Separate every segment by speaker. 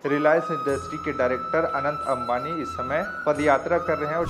Speaker 1: Reliance industry के director Anant Ambani इस समय पदयात्रा कर रहे हैं और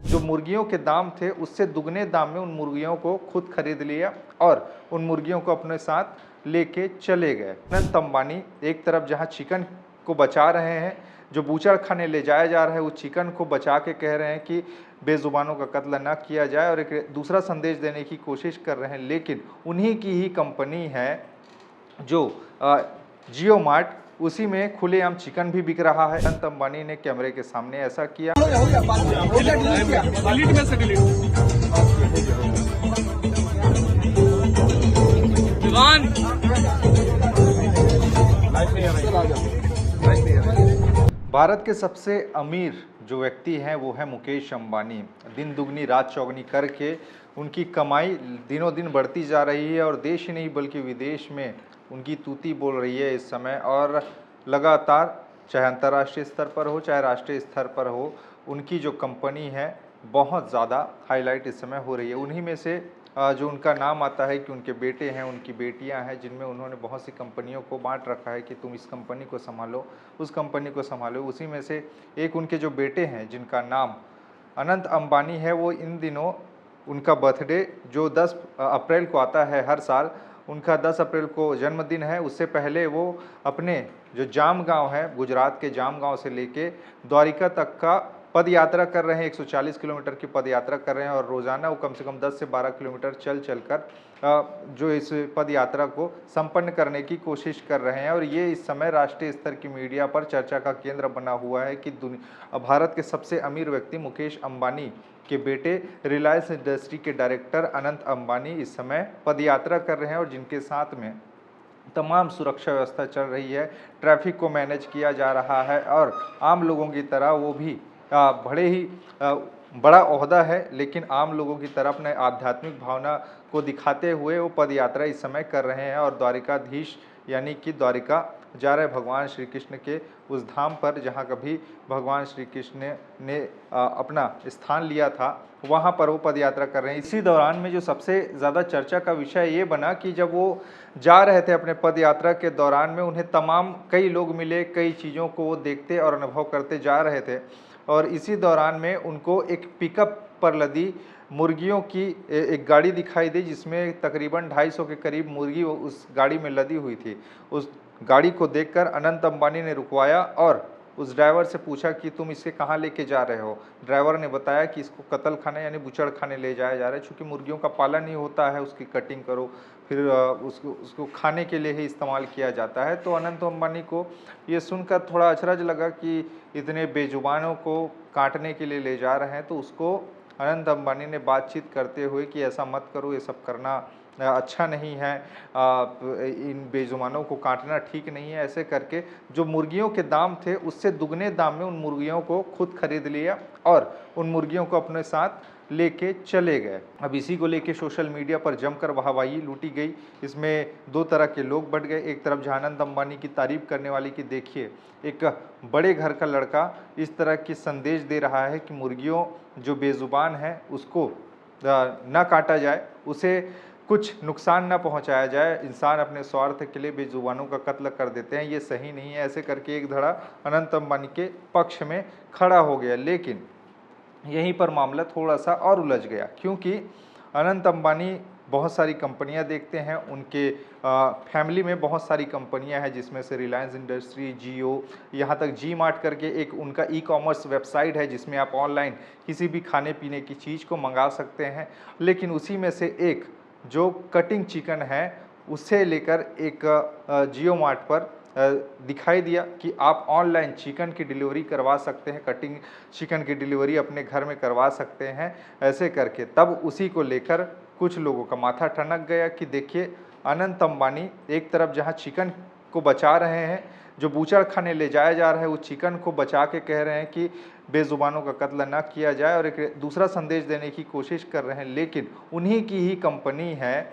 Speaker 1: जो मुर्गियों के दाम थे उससे दुगने दाम में उन मुर्गियों को खुद खरीद लिया और उन मुर्गियों को अपने साथ लेके चले गए। अनंत अंबानी एक तरफ जहां चिकन को बचा रहे हैं, जो बूचड़ खाने ले जाया जा रहा है, वो चिकन को बचा के कह रहे हैं कि बेजुबानों का कत्ल न किया जाए और एक दूसरा संदेश देने की कोशिश कर रहे हैं। लेकिन उन्हीं की ही कंपनी है जो जियो मार्ट, उसी में खुलेआम चिकन भी बिक रहा है। अनंत अंबानी ने कैमरे के सामने ऐसा किया। भारत के सबसे अमीर जो व्यक्ति हैं वो है मुकेश अंबानी। दिन दुगनी रात चौगनी करके उनकी कमाई दिनों दिन बढ़ती जा रही है और देश ही नहीं बल्कि विदेश में उनकी तूती बोल रही है इस समय। और लगातार चाहे अंतर्राष्ट्रीय स्तर पर हो चाहे राष्ट्रीय स्तर पर हो, उनकी जो कंपनी है बहुत ज़्यादा हाईलाइट इस समय हो रही है। उन्हीं में से जो उनका नाम आता है कि उनके बेटे हैं, उनकी बेटियां हैं, जिनमें उन्होंने बहुत सी कंपनियों को बांट रखा है कि तुम इस कंपनी को संभालो, उस कंपनी को संभालो। उसी में से एक उनके जो बेटे हैं जिनका नाम अनंत अंबानी है, वो इन दिनों उनका बर्थडे जो 10 अप्रैल को आता है हर साल, उनका 10 अप्रैल को जन्मदिन है। उससे पहले वो अपने जो जाम गाँव है, गुजरात के जाम गाँव से लेके द्वारिका तक का पद यात्रा कर रहे हैं। 140 किलोमीटर की पद यात्रा कर रहे हैं और रोज़ाना वो कम से कम 10 से 12 किलोमीटर चल कर जो इस पद यात्रा को संपन्न करने की कोशिश कर रहे हैं। और ये इस समय राष्ट्रीय स्तर की मीडिया पर चर्चा का केंद्र बना हुआ है कि भारत के सबसे अमीर व्यक्ति मुकेश अंबानी के बेटे रिलायंस इंडस्ट्री के डायरेक्टर अनंत अंबानी इस समय पदयात्रा कर रहे हैं और जिनके साथ में तमाम सुरक्षा व्यवस्था चल रही है, ट्रैफिक को मैनेज किया जा रहा है और आम लोगों की तरह वो भी बड़े ही बड़ा ओहदा है, लेकिन आम लोगों की तरफ अपने आध्यात्मिक भावना को दिखाते हुए वो पद यात्रा इस समय कर रहे हैं और द्वारिकाधीश यानी कि द्वारिका जा रहे भगवान श्री कृष्ण के उस धाम पर जहाँ कभी भगवान श्री कृष्ण ने अपना स्थान लिया था, वहाँ पर वो पद यात्रा कर रहे हैं। इसी दौरान में जो सबसे ज़्यादा चर्चा का विषय ये बना कि जब वो जा रहे थे अपने पद यात्रा के दौरान में, उन्हें तमाम कई लोग मिले, कई चीज़ों को वो देखते और अनुभव करते जा रहे थे और इसी दौरान में उनको एक पिकअप पर लदी मुर्गियों की एक गाड़ी दिखाई दी, जिसमें तकरीबन 250 के करीब मुर्गी उस गाड़ी में लदी हुई थी। उस गाड़ी को देखकर अनंत अंबानी ने रुकवाया और उस ड्राइवर से पूछा कि तुम इसे कहाँ लेके जा रहे हो। ड्राइवर ने बताया कि इसको कत्ल खाने यानी बुचड़ खाने ले जाया जा रहा है, चूँकि मुर्गियों का पालन ही होता है, उसकी कटिंग करो फिर उसको खाने के लिए ही इस्तेमाल किया जाता है। तो अनंत अंबानी को ये सुनकर थोड़ा अचरज लगा कि इतने बेजुबानों को काटने के लिए ले जा रहे हैं। तो उसको अनंत अंबानी ने बातचीत करते हुए कि ऐसा मत करो, ये सब करना अच्छा नहीं है, इन बेजुबानों को काटना ठीक नहीं है। ऐसे करके जो मुर्गियों के दाम थे उससे दुगने दाम में उन मुर्गियों को खुद खरीद लिया और उन मुर्गियों को अपने साथ लेके चले गए। अब इसी को लेके सोशल मीडिया पर जमकर वाहवाही लूटी गई। इसमें दो तरह के लोग बढ़ गए। एक तरफ अनंत अंबानी की तारीफ करने वाली कि देखिए एक बड़े घर का लड़का इस तरह की संदेश दे रहा है कि मुर्गियों जो बेजुबान है उसको ना काटा जाए, उसे कुछ नुकसान ना पहुंचाया जाए। इंसान अपने स्वार्थ के लिए बेजुबानों का कत्ल कर देते हैं, ये सही नहीं है। ऐसे करके एक धड़ा अनंत अंबानी के पक्ष में खड़ा हो गया। लेकिन यहीं पर मामला थोड़ा सा और उलझ गया, क्योंकि अनंत अंबानी बहुत सारी कंपनियां देखते हैं, उनके फैमिली में बहुत सारी कंपनियां हैं, जिसमें से रिलायंस इंडस्ट्री, जियो, यहाँ तक जी मार्ट करके एक उनका ई-कॉमर्स वेबसाइट है जिसमें आप ऑनलाइन किसी भी खाने पीने की चीज़ को मंगा सकते हैं। लेकिन उसी में से एक जो कटिंग चिकन है उसे लेकर एक जियो मार्ट पर दिखाई दिया कि आप ऑनलाइन चिकन की डिलीवरी करवा सकते हैं, कटिंग चिकन की डिलीवरी अपने घर में करवा सकते हैं। ऐसे करके तब उसी को लेकर कुछ लोगों का माथा ठनक गया कि देखिए अनंत अंबानी एक तरफ जहां चिकन को बचा रहे हैं, जो बूचड़ खाने ले जाया जा रहा है, वो चिकन को बचा के कह रहे हैं कि बेजुबानों का कत्ल न किया जाए और एक दूसरा संदेश देने की कोशिश कर रहे हैं। लेकिन उन्हीं की ही कंपनी है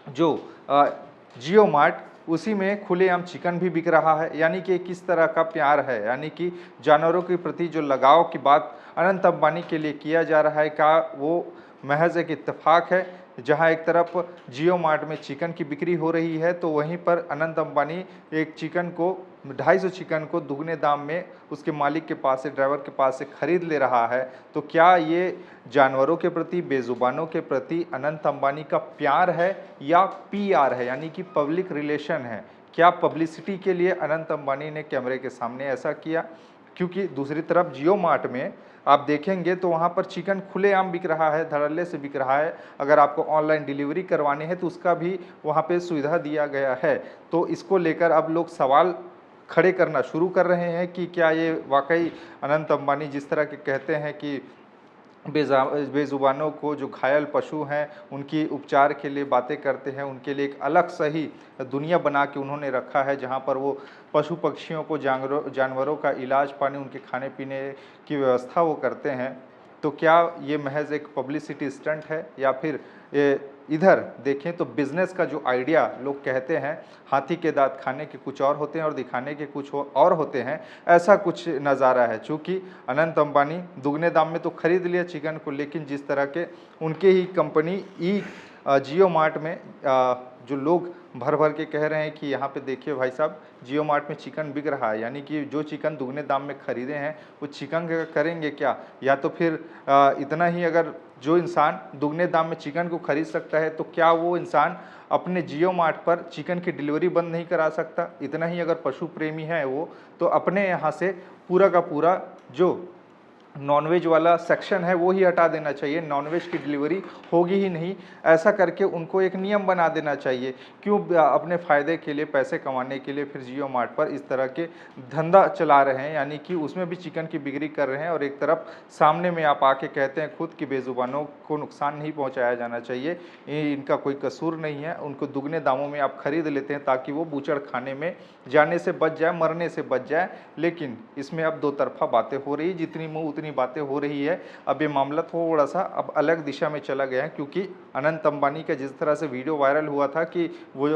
Speaker 1: जो जियो मार्ट, उसी में खुलेआम चिकन भी बिक रहा है। यानी कि किस तरह का प्यार है, यानी कि जानवरों के प्रति जो लगाव की बात अनंत अंबानी के लिए किया जा रहा है, क्या वो महज एक इत्तेफाक है। जहां एक तरफ जियो मार्ट में चिकन की बिक्री हो रही है तो वहीं पर अनंत अंबानी एक चिकन को 250 चिकन को दुगने दाम में उसके मालिक के पास से, ड्राइवर के पास से खरीद ले रहा है। तो क्या ये जानवरों के प्रति, बेजुबानों के प्रति अनंत अंबानी का प्यार है या पीआर है, यानी कि पब्लिक रिलेशन है? क्या पब्लिसिटी के लिए अनंत अंबानी ने कैमरे के सामने ऐसा किया? क्योंकि दूसरी तरफ जियो मार्ट में आप देखेंगे तो वहाँ पर चिकन खुलेआम बिक रहा है, धड़ल्ले से बिक रहा है। अगर आपको ऑनलाइन डिलीवरी करवानी है तो उसका भी वहाँ पे सुविधा दिया गया है। तो इसको लेकर अब लोग सवाल खड़े करना शुरू कर रहे हैं कि क्या ये वाकई अनंत अंबानी जिस तरह के कहते हैं कि बेज़ुबानों को, जो घायल पशु हैं, उनकी उपचार के लिए बातें करते हैं, उनके लिए एक अलग सही दुनिया बना के उन्होंने रखा है जहां पर वो पशु पक्षियों को, जानवरों का इलाज पानी, उनके खाने पीने की व्यवस्था वो करते हैं। तो क्या ये महज एक पब्लिसिटी स्टंट है या फिर इधर देखें तो बिजनेस का जो आइडिया, लोग कहते हैं हाथी के दांत खाने के कुछ और होते हैं और दिखाने के कुछ और होते हैं, ऐसा कुछ नज़ारा है। चूँकि अनंत अंबानी दुगने दाम में तो खरीद लिया चिकन को, लेकिन जिस तरह के उनके ही कंपनी जियो मार्ट में जो लोग भर भर के कह रहे हैं कि यहाँ पे देखिए भाई साहब, जियो मार्ट में चिकन बिक रहा है, यानी कि जो चिकन दुगने दाम में खरीदे हैं वो चिकन का करेंगे क्या? या तो फिर इतना ही, अगर जो इंसान दुगने दाम में चिकन को खरीद सकता है तो क्या वो इंसान अपने जियो मार्ट पर चिकन की डिलीवरी बंद नहीं करा सकता? इतना ही अगर पशु प्रेमी है वो, तो अपने यहाँ से पूरा का पूरा जो नॉनवेज वाला सेक्शन है वो ही हटा देना चाहिए, नॉनवेज की डिलीवरी होगी ही नहीं। ऐसा करके उनको एक नियम बना देना चाहिए। क्यों अपने फ़ायदे के लिए, पैसे कमाने के लिए फिर जियो मार्ट पर इस तरह के धंधा चला रहे हैं, यानी कि उसमें भी चिकन की बिक्री कर रहे हैं और एक तरफ सामने में आप आके कहते हैं खुद कि बेज़ुबानों को नुकसान नहीं पहुँचाया जाना चाहिए, इनका कोई कसूर नहीं है, उनको दुगने दामों में आप खरीद लेते हैं ताकि वो बूचड़ खाने में जाने से बच जाए, मरने से बच जाए। लेकिन इसमें अब दो तरफा बातें हो रही, जितनी मुँह उतनी बातें हो रही है। अब ये मामला थोड़ा सा अब अलग दिशा में चला गया है, क्योंकि अनंत अंबानी का जिस तरह से वीडियो वायरल हुआ था कि वो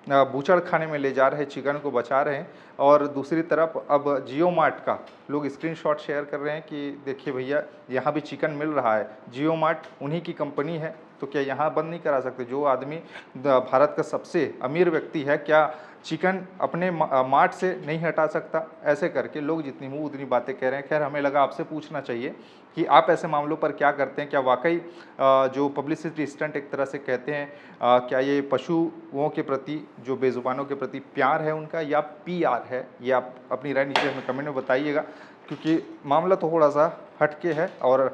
Speaker 1: बूचड़ खाने में ले जा रहे चिकन को बचा रहे हैं, और दूसरी तरफ अब जियो मार्ट का लोग स्क्रीनशॉट शेयर कर रहे हैं कि देखिए भैया, यहाँ भी चिकन मिल रहा है, जियो मार्ट उन्हीं की कंपनी है, तो क्या यहाँ बंद नहीं करा सकते? जो आदमी भारत का सबसे अमीर व्यक्ति है, क्या चिकन अपने मार्ट से नहीं हटा सकता? ऐसे करके लोग जितनी मुँह उतनी बातें कह रहे हैं। खैर, हमें लगा आपसे पूछना चाहिए कि आप ऐसे मामलों पर क्या करते हैं? क्या वाकई जो पब्लिसिटी स्टंट एक तरह से कहते हैं, क्या ये पशुओं के प्रति, जो बेज़ुबानों के प्रति प्यार है उनका, या पीआर है? ये आप अपनी राय नीचे हमें कमेंट में बताइएगा, क्योंकि मामला थोड़ा सा हटके है। और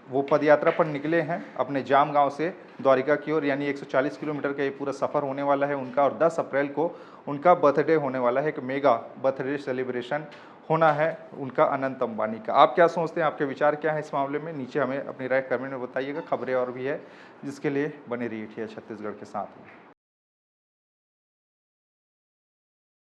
Speaker 1: वो पदयात्रा पर निकले हैं अपने जाम गांव से द्वारिका की ओर, यानी 140 किलोमीटर का ये पूरा सफ़र होने वाला है उनका, और 10 अप्रैल को उनका बर्थडे होने वाला है, एक मेगा बर्थडे सेलिब्रेशन होना है उनका, अनंत अंबानी का। आप क्या सोचते हैं? आपके विचार क्या हैं इस मामले में? नीचे हमें अपनी राय कमेंट में बताइएगा। खबरें और भी है जिसके लिए बने रहिए छत्तीसगढ़ के साथ में।